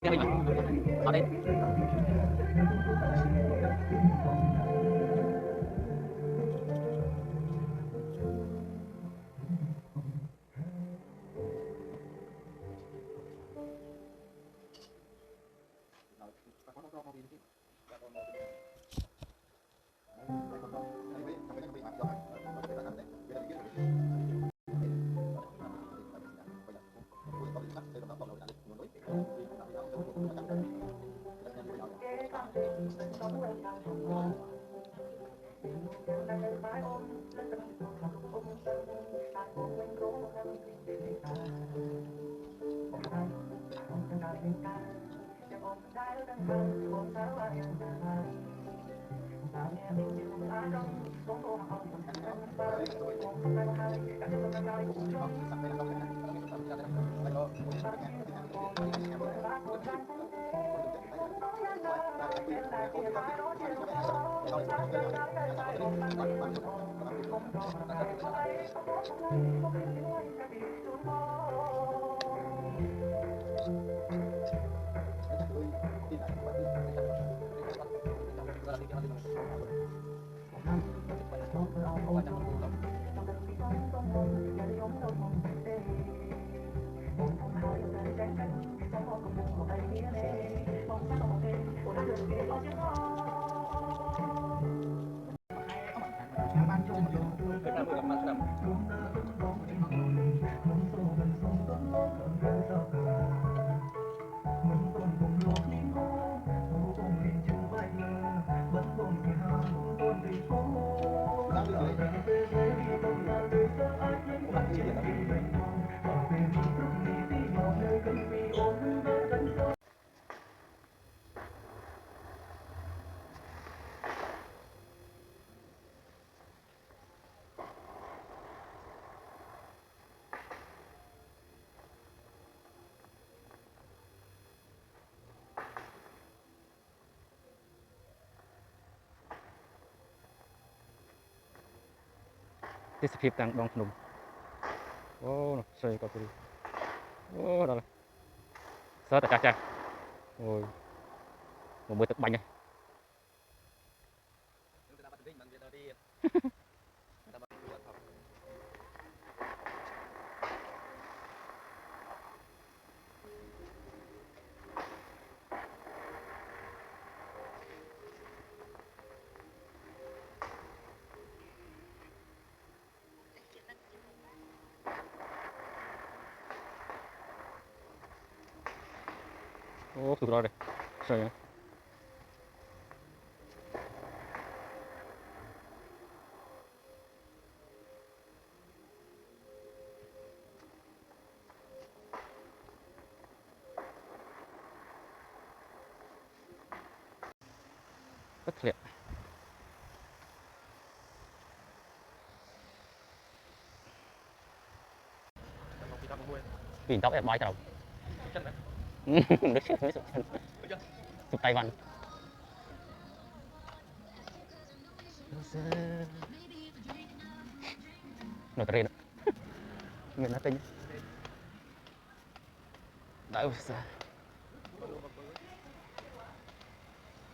Tiếp đi mà. Ở đây. Tiếp tiếp đang đong nung. Ô, xoay có cái. Ô, đó là. Sớ ta cha. Ôi. Một bữa tức bánh này. Ô, tụi đó đây. Xoay. Rất liệt. Vì tóc em bay tao. Nước sụp mới sụp chân. Sụp tay văn. Nổi tờ rên. Người nó tinh. Đợi xa.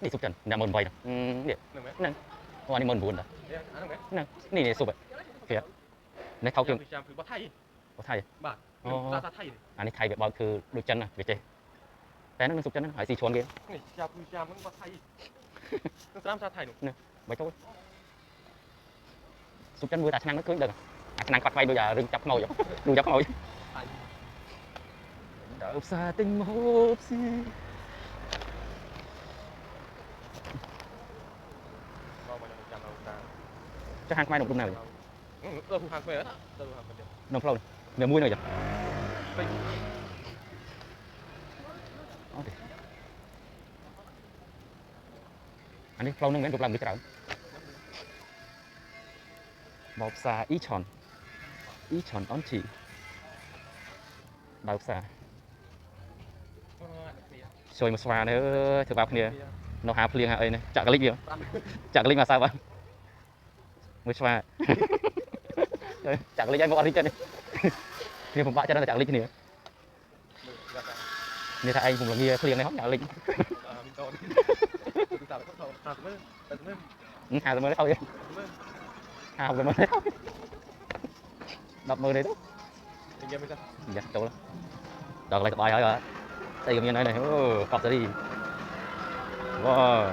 Đi sụp chân, nhà mơn bay nè. Điện. Nâng. Hoa đi mơn buồn đó. Nâng. Này sụp vậy. Phía. Này thao kiếm. Có thay. Bà. Anh ấy thay việc baoคือดูchân à, việc chơi. Té nó sụp chân nó hỏi gì chuồn kia.มันบ่ไทยน้ำชาไทยหนู Nè, mấy chỗ. Sụp chân vừa tại năng nó cứ được. À năng quạt vay bây giờ rừng chập mồi vậy. Đừng chập mồi. Đợi xa tình một gì. Chắc hàng mai đồng nào vậy? hàng về đó. Đồng lâu này. Mẹ mua này vậy? Anh đi lâu nó miễn được làm được cái đó. Bọc xà ý tròn ón chỉ. Đào xà. Xôi một xòa nữa thử vào kia. Nó há phliêng hả ấy này, chả cái link gì không? Chả cái link mà sao vậy? Một xòa. Chả cái link anh một ăn đi chân đi. Thìผม บะ cho nó là chả cái link này. như thế anh cùng là nghe liền này hết nhà linh mình to từ từ bắt đầu hà mới thôi hà mới thôi đập mưa đấy đó anh em bây giờ dạ đâu đó đợt lại tập bài rồi đây cũng như này này cọp sẽ đi wow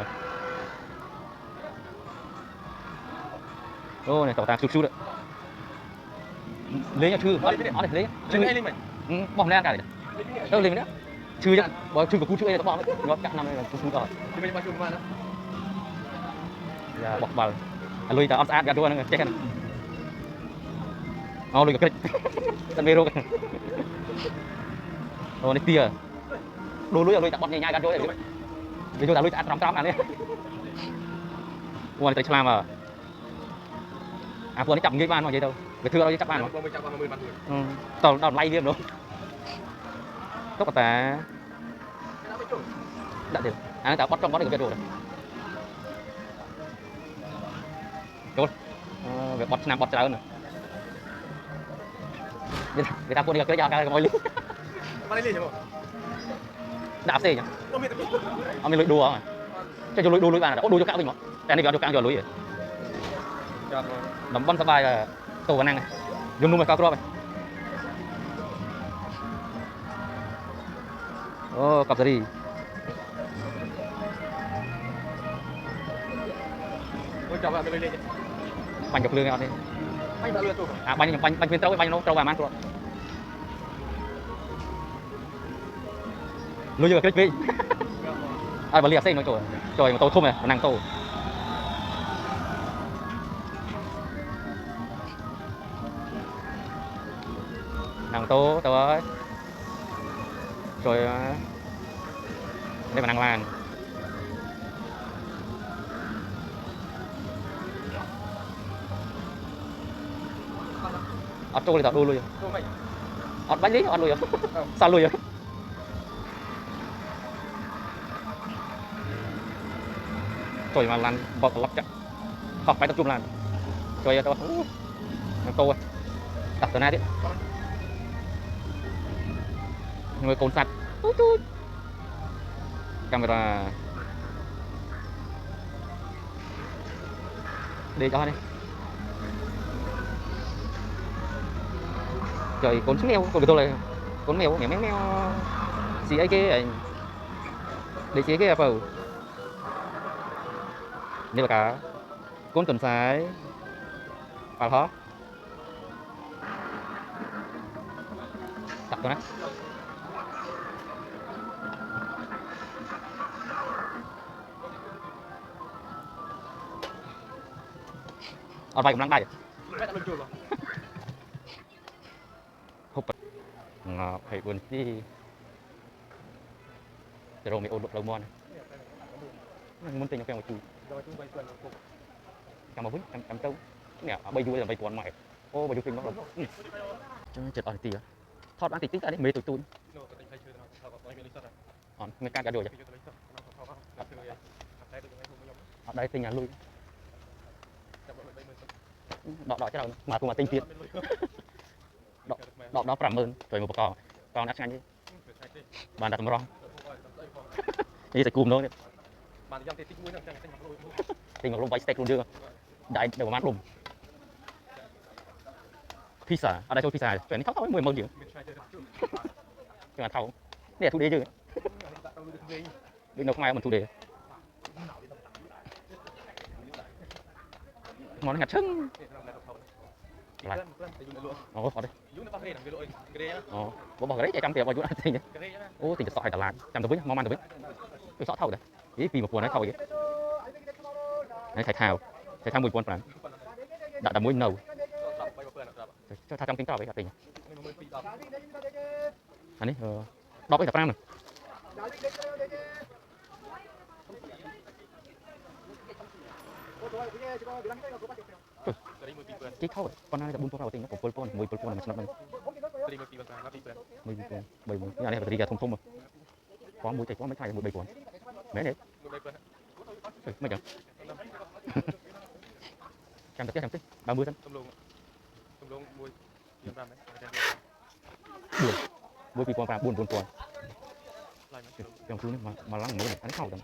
ô này tàu ta sụt sụt đấy lấy nhá chưa ở đây lấy chưa bom lên cả đấy đâu lên nữa chưa nhá bỏ chưa của cú chưa này bom đấy nó chặn nằm này là cú chưa rồi thì bây giờ bao nhiêu mà đó dạ bọc vào lui ta on sát gạt đua nữa chết này lui cái tận mê rồi này tia đôi lui ta bọt nhai nhai gạt đua này bây giờ ta lui ta trống trống này ngoài tới làm vừa nó chậm nghĩ ban mà vậy đâu cái thưa đâu chắc ban mà tàu đòn lay game đâu tốt cả ta đã được ta bắt trong có được cái đồ rồi việc bật nam bật trở nữa người ta quân đi cái giao cái ngồi đi đạp xe nhá ông mình lùi đùa mà cho lùi đùa lùi bàn đã đùa cho cao mình màแต่นี่ก็ดูกลางจอลุยđấm bắn sắp bài là tổ văn năng này dùng núm cao pro này ô cặp gì bánh chọc lương này đi bánh khuyên trâu bánh nó trâu vàng ăn rồi lùi giờ cái gì ai bảo liệt xe nói trời mà tôi không này năng tôi năng tố tao ơi rồi đây mà năng làng ọt trôi thì tao đu lui ọt bánh lý ọt lui sao lui rồi trời mà lăn bọt lấp chặt học phải tập trung làm trời tao năng tô đặt từ nay đi người cồn sạch camera đi cho đi trời cồn mèo còn tôi là cồn mèo mèo mèo xì ấy cái để xì cái vào đây là cả cồn tuần sái vào đó đặt tôi nè ở đây cũng đang đây hụt ngọt hay buồn đi rồi mình ôn được lâu mòn muốn tình cho một chú cầm một vít cầm trâu nè bay vui là bay quần mày ô bay vui kinh nó rồi cho nên chật ở tì thọt ăn tì tích ra đấy mấy tụi tôi người can cả đuổi ở đây tình nhà lui đọ chứ đâu mà cùng mà tinh tiết đọ 50,000 rồi một con đã nhanh chứ bạn đặt tầm rong đi sẽ cùm thôi tình mà luôn váy steak luôn chưa đại đều mát luôn pizza ở đây thôi pizza chuyện tháo 10 món gì nhưng mà tháo này thu đề chứ đừng đâu không ai mình thu đề món ngặt chưng lại có đây bỏ cái đấy chạy trăm tiền vào chỗ này ô tình sỏi cả làn trăm tờ vĩnh mong ăn tờ vĩnh tôi sọ thâu đấy ý vì một quần ấy thâu vậy đấy thạch thào 10,000 đã đầm mũi nầu cho thao trong tính to với cả tình anh ấy đo với cả pram này chỉ thâu con này là 4 vào tình nó của Polpon 10 Polpon là mình 10 7 nhà này là đi ra thông mà có mũi chạy có mấy thai 17 cuốn mấy đấy mấy chẳng trăm tập tiếp 30 cân buồn vì con buồn Yang dulu nih malang mulu, aneh kau kan.